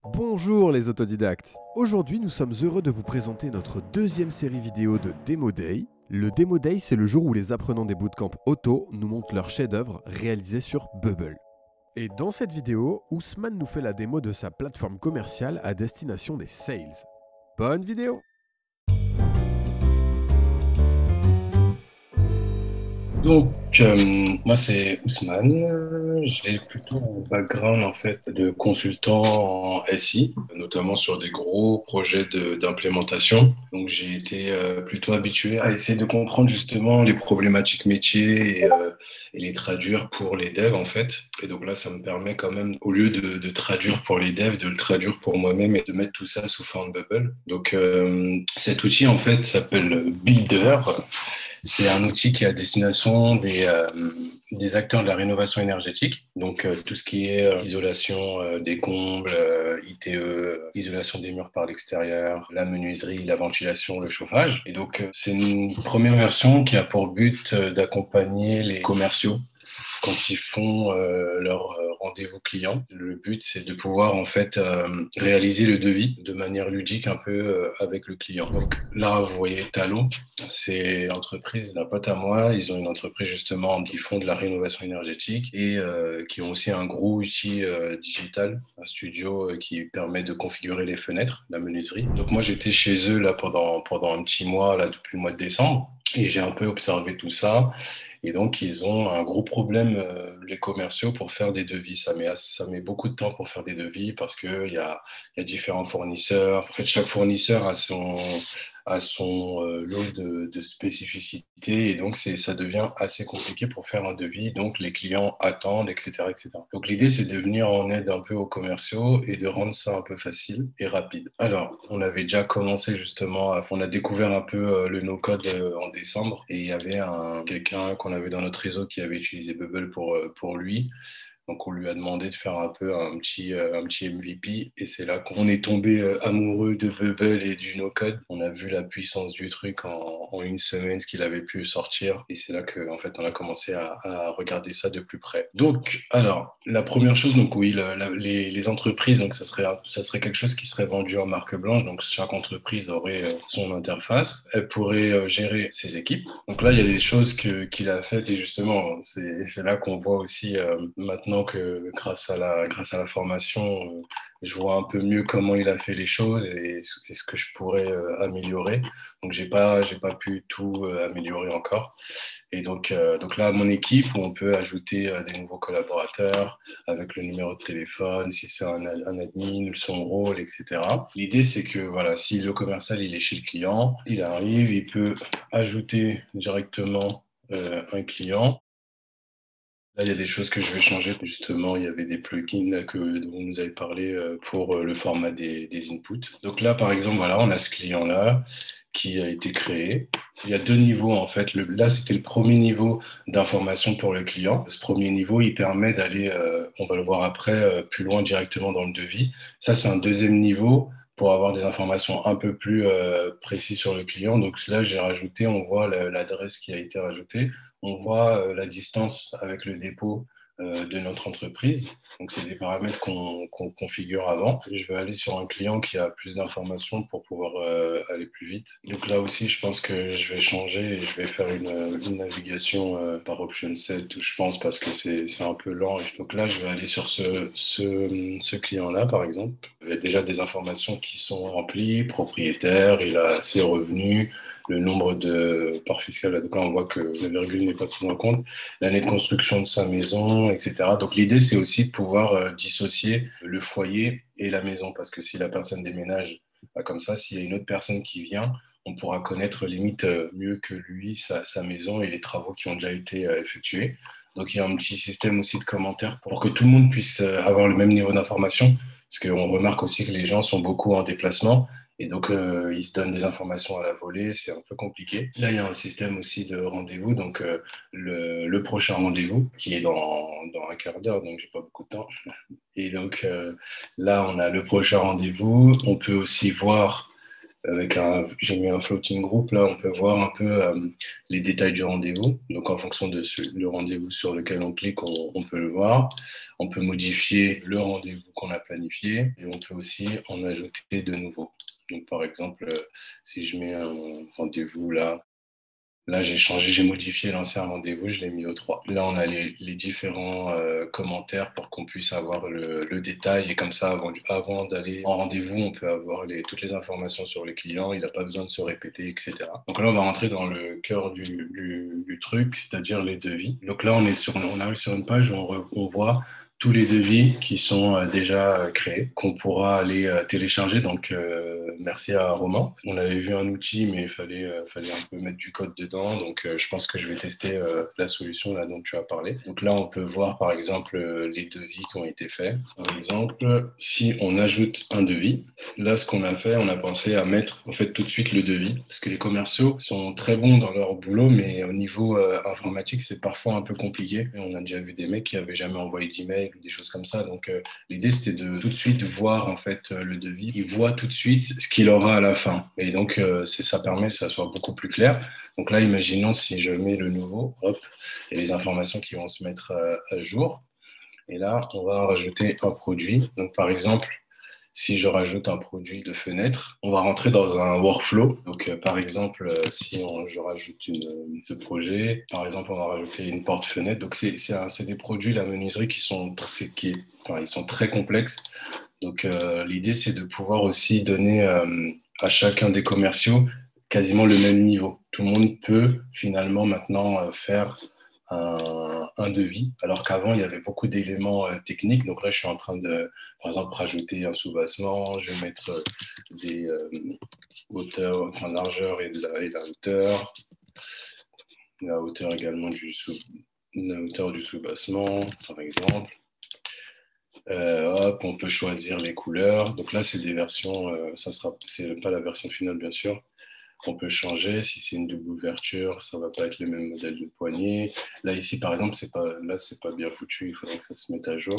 Bonjour les autodidactes. Aujourd'hui, nous sommes heureux de vous présenter notre deuxième série vidéo de Demo Day. Le Demo Day, c'est le jour où les apprenants des bootcamps auto nous montrent leur chef-d'œuvre réalisé sur Bubble. Et dans cette vidéo, Ousmane nous fait la démo de sa plateforme commerciale à destination des sales. Bonne vidéo! Donc, moi, c'est Ousmane. J'ai plutôt un background en fait de consultant en SI, notamment sur des gros projets d'implémentation. Donc, j'ai été plutôt habitué à essayer de comprendre justement les problématiques métiers et les traduire pour les devs en fait. Et donc là, ça me permet quand même, au lieu de traduire pour les devs, de le traduire pour moi-même et de mettre tout ça sous forme Bubble. Donc, cet outil en fait s'appelle Builder. C'est un outil qui est à destination des acteurs de la rénovation énergétique, donc tout ce qui est isolation des combles, ITE, isolation des murs par l'extérieur, la menuiserie, la ventilation, le chauffage. Et donc c'est une première version qui a pour but d'accompagner les commerciaux quand ils font leur rendez-vous client. Le but, c'est de pouvoir en fait réaliser le devis de manière ludique un peu avec le client. Donc là, vous voyez Talo, c'est l'entreprise d'un pote à moi. Ils ont une entreprise justement qui font de la rénovation énergétique et qui ont aussi un gros outil digital, un studio qui permet de configurer les fenêtres, la menuiserie. Donc moi, j'étais chez eux là pendant un petit mois là depuis le mois de décembre et j'ai un peu observé tout ça. Et donc, ils ont un gros problème, les commerciaux, pour faire des devis. Ça met beaucoup de temps pour faire des devis parce qu'il y a différents fournisseurs. En fait, chaque fournisseur a son lot de spécificités et donc ça devient assez compliqué pour faire un devis. Donc, les clients attendent, etc., etc. Donc, l'idée, c'est de venir en aide un peu aux commerciaux et de rendre ça un peu facile et rapide. Alors, on avait déjà commencé justement, on a découvert un peu le no-code en décembre et il y avait quelqu'un qu'on avait dans notre réseau qui avait utilisé Bubble pour lui. Donc, on lui a demandé de faire un peu un petit MVP et c'est là qu'on est tombé amoureux de Bubble et du no-code. On a vu la puissance du truc en une semaine, ce qu'il avait pu sortir et c'est là qu'en fait, on a commencé à regarder ça de plus près. Donc, alors, la première chose, donc oui, les entreprises, donc ça serait quelque chose qui serait vendu en marque blanche. Donc, chaque entreprise aurait son interface. Elle pourrait gérer ses équipes. Donc là, il y a des choses qu'il a faites et justement, c'est là qu'on voit aussi maintenant que grâce à la formation, je vois un peu mieux comment il a fait les choses et ce que je pourrais améliorer. Donc, j'ai pas pu tout améliorer encore. Et donc là, mon équipe, où on peut ajouter des nouveaux collaborateurs avec le numéro de téléphone, si c'est un admin, son rôle, etc. L'idée, c'est que voilà, si le commercial il est chez le client, il arrive, il peut ajouter directement un client. Là, il y a des choses que je vais changer. Justement, il y avait des plugins là, dont on nous avait parlé pour le format des inputs. Donc là, par exemple, voilà, on a ce client-là qui a été créé. Il y a deux niveaux, en fait. Là, c'était le premier niveau d'information pour le client. Ce premier niveau, il permet d'aller, on va le voir après, plus loin directement dans le devis. Ça, c'est un deuxième niveau pour avoir des informations un peu plus précises sur le client. Donc là, j'ai rajouté, on voit l'adresse qui a été rajoutée. On voit la distance avec le dépôt de notre entreprise. Donc, c'est des paramètres qu'on configure avant. Je vais aller sur un client qui a plus d'informations pour pouvoir aller plus vite. Donc là aussi, je pense que je vais changer et je vais faire une navigation par option set, je pense, parce que c'est un peu lent. Donc là, je vais aller sur ce client-là, par exemple. Il y a déjà des informations qui sont remplies, propriétaire, il a ses revenus, le nombre de parts fiscales. Donc là, on voit que la virgule n'est pas prise en compte, l'année de construction de sa maison, etc. Donc l'idée, c'est aussi de pouvoir dissocier le foyer et la maison, parce que si la personne déménage comme ça, s'il y a une autre personne qui vient, on pourra connaître limite mieux que lui sa maison et les travaux qui ont déjà été effectués. Donc il y a un petit système aussi de commentaires pour que tout le monde puisse avoir le même niveau d'information, parce qu'on remarque aussi que les gens sont beaucoup en déplacement et donc, ils se donnent des informations à la volée, c'est un peu compliqué. Là, il y a un système aussi de rendez-vous, donc le prochain rendez-vous, qui est dans un quart d'heure, donc j'ai pas beaucoup de temps. Et donc, là, on a le prochain rendez-vous. On peut aussi voir J'ai mis un floating group, là, on peut voir un peu les détails du rendez-vous. Donc, en fonction le rendez-vous sur lequel on clique, on peut le voir. On peut modifier le rendez-vous qu'on a planifié et on peut aussi en ajouter de nouveaux. Donc, par exemple, si je mets un rendez-vous là, là, j'ai changé, j'ai modifié l'ancien rendez-vous, je l'ai mis au 3. Là, on a les différents commentaires pour qu'on puisse avoir le détail. Et comme ça, avant d'aller en rendez-vous, on peut avoir toutes les informations sur les clients. Il n'a pas besoin de se répéter, etc. Donc là, on va rentrer dans le cœur du truc, c'est-à-dire les devis. Donc là, on arrive sur une page où on voit tous les devis qui sont déjà créés, qu'on pourra aller télécharger. Donc, merci à Roman. On avait vu un outil, mais fallait un peu mettre du code dedans. Donc, je pense que je vais tester la solution là dont tu as parlé. Donc là, on peut voir, par exemple, les devis qui ont été faits. Par exemple, si on ajoute un devis, là, ce qu'on a fait, on a pensé à mettre en fait tout de suite le devis, parce que les commerciaux sont très bons dans leur boulot, mais au niveau informatique, c'est parfois un peu compliqué. Et on a déjà vu des mecs qui avaient jamais envoyé d'email ou des choses comme ça. Donc, l'idée, c'était de tout de suite voir en fait le devis. Ils voient tout de suite ce qu'il aura à la fin. Et donc, ça permet que ça soit beaucoup plus clair. Donc là, imaginons si je mets le nouveau, hop, et les informations qui vont se mettre à jour. Et là, on va rajouter un produit. Donc, par exemple, si je rajoute un produit de fenêtre, on va rentrer dans un workflow. Donc, par exemple, je rajoute ce projet, par exemple, on va rajouter une porte-fenêtre. Donc, c'est des produits, la menuiserie, enfin, ils sont très complexes. Donc, l'idée, c'est de pouvoir aussi donner à chacun des commerciaux quasiment le même niveau. Tout le monde peut finalement maintenant faire un devis, alors qu'avant, il y avait beaucoup d'éléments techniques. Donc là, je suis en train de, par exemple, rajouter un sous-bassement, je vais mettre des hauteurs, enfin largeur et la hauteur, la hauteur également la hauteur du sous-bassement, par exemple. Hop, on peut choisir les couleurs. Donc là, c'est des versions, c'est pas la version finale, bien sûr. On peut changer. Si c'est une double ouverture, ça va pas être le même modèle de poignée. Là, ici, par exemple, c'est pas bien foutu. Il faudrait que ça se mette à jour.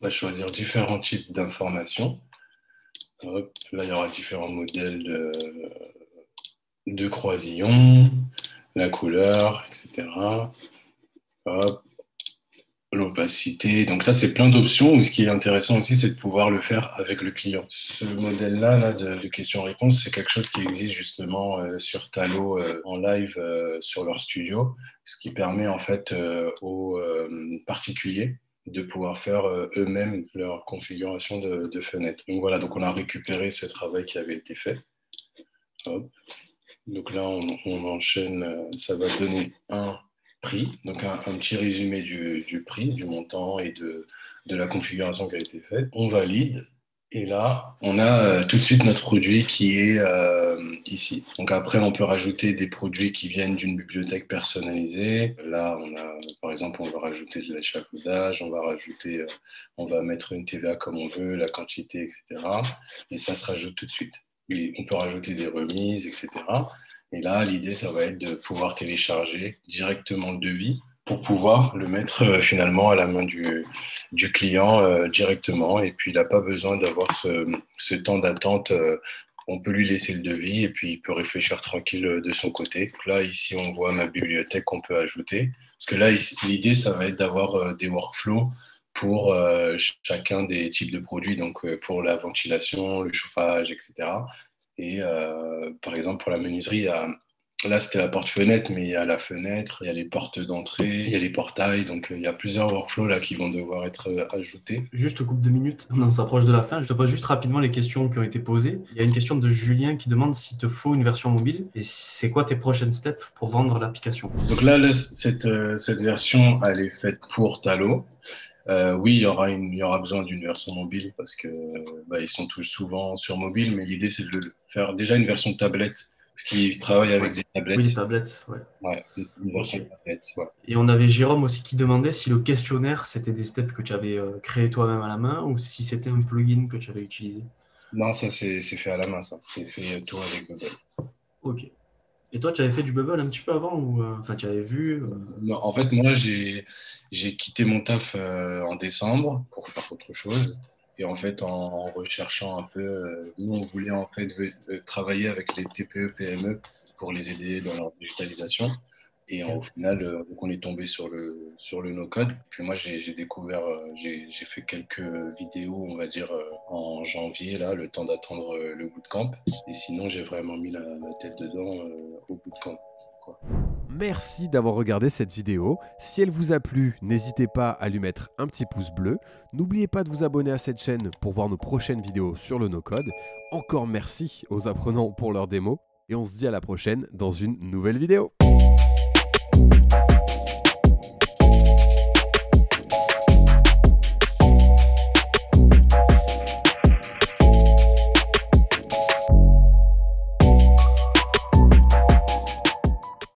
On va choisir différents types d'informations. Hop, là, il y aura différents modèles de croisillons, la couleur, etc. Hop, l'opacité. Donc ça, c'est plein d'options. Ce qui est intéressant aussi, c'est de pouvoir le faire avec le client. Ce modèle-là là, de questions-réponses, c'est quelque chose qui existe justement sur Tallo en live sur leur studio, ce qui permet en fait aux particuliers de pouvoir faire eux-mêmes leur configuration de fenêtre. Donc voilà, donc on a récupéré ce travail qui avait été fait. Hop. Donc là, on enchaîne, ça va donner un prix, donc un petit résumé du prix, du montant et de la configuration qui a été faite. On valide et là, on a tout de suite notre produit qui est ici. Donc après, on peut rajouter des produits qui viennent d'une bibliothèque personnalisée. Là, par exemple, on va rajouter de l'échafaudage, on va mettre une TVA comme on veut, la quantité, etc. Et ça se rajoute tout de suite. On peut rajouter des remises, etc. Et là, l'idée, ça va être de pouvoir télécharger directement le devis pour pouvoir le mettre finalement à la main du client directement. Et puis, il n'a pas besoin d'avoir ce temps d'attente. On peut lui laisser le devis et puis il peut réfléchir tranquille de son côté. Donc là, ici, on voit ma bibliothèque qu'on peut ajouter. Parce que là, l'idée, ça va être d'avoir des workflows pour chacun des types de produits, donc pour la ventilation, le chauffage, etc. Et par exemple, pour la menuiserie, là c'était la porte-fenêtre, mais il y a la fenêtre, il y a les portes d'entrée, il y a les portails, donc il y a plusieurs workflows là qui vont devoir être ajoutés. Juste coupe 2 minutes, on s'approche de la fin. Je te pose juste rapidement les questions qui ont été posées. Il y a une question de Julien qui demande s'il te faut une version mobile et c'est quoi tes prochaines steps pour vendre l'application. Donc là cette version, elle est faite pour Tallo. Oui, il y aura besoin d'une version mobile parce que ils sont tous souvent sur mobile, mais l'idée c'est de faire déjà une version tablette, parce qu'ils travaillent avec des tablettes. Oui, les tablettes, ouais. Ouais, une version Ok. tablette, ouais. Et on avait Jérôme aussi qui demandait si le questionnaire, c'était des steps que tu avais créés toi-même à la main ou si c'était un plugin que tu avais utilisé. Non, ça c'est fait à la main, ça. C'est fait tout avec Google. Ok. Et toi, tu avais fait du Bubble un petit peu avant ou enfin, tu avais vu Non, en fait, moi, j'ai quitté mon taf en décembre pour faire autre chose. Et en fait, en recherchant un peu, nous, on voulait en fait travailler avec les TPE, PME pour les aider dans leur digitalisation. Et au final, donc on est tombé sur le no-code. Puis moi, j'ai découvert, j'ai fait quelques vidéos, on va dire, en janvier, là, le temps d'attendre le bootcamp. Et sinon, j'ai vraiment mis la tête dedans au bootcamp, quoi. Merci d'avoir regardé cette vidéo. Si elle vous a plu, n'hésitez pas à lui mettre un petit pouce bleu. N'oubliez pas de vous abonner à cette chaîne pour voir nos prochaines vidéos sur le no-code. Encore merci aux apprenants pour leur démo. Et on se dit à la prochaine dans une nouvelle vidéo.